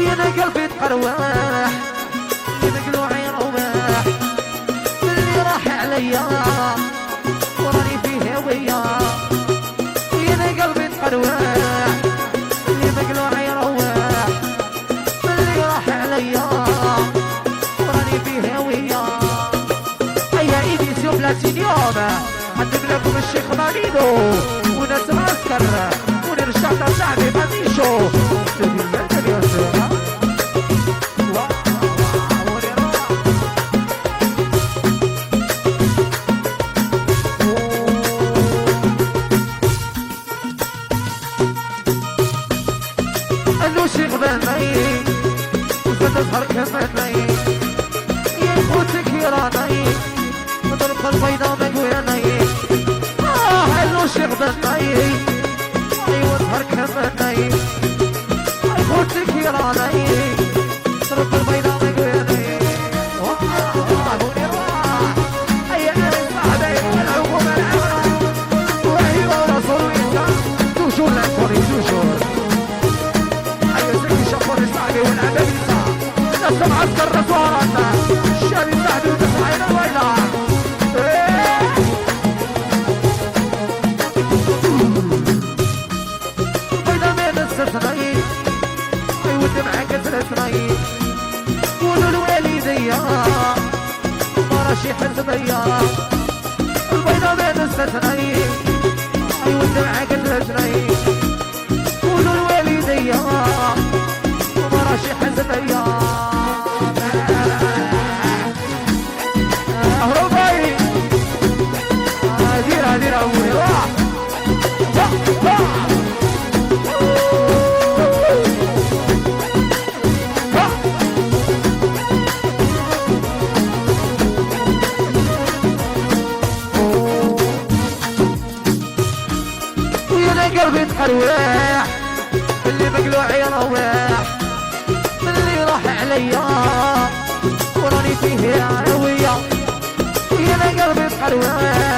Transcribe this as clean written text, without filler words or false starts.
يا قلبي تقروح مقلوع يروح اللي راح عليا وراني فيه هوية يا قلبي تقروح اللي مقلوع يروح اللي راح عليا وراني فيه هوية. هيا ايدي سيوف لا سينيوم هدف لكم الشيخ ماليدو وناس معسكر ونرشاد صاحبي مانيشو شيخ بني وستظهر كمني يفوتك يراني مطرق البيضاء مقويني حلو شيخ بني وتظهر كمني يفوتك يراني مطرق البيضاء مقويني هيا صاحبي العقوبة العامة وهي رسول الله توجور لكوري توجور والعبيسة الناس معسكر رسولنا الشام يساعدوا تسمعين الويلة بيضا من الستنين يود معاك ثلاثنين قولوا الوالدية مراشي حزبية البيضا من الستنين يود معاك ثلاثنين قولوا الوالدية مراشي حزبية هروبي دير أولي روح ويا قلبي تحروح اللي مقلوع يروح اللي راح عليا وراني فيه هوية يا قلبي تقروح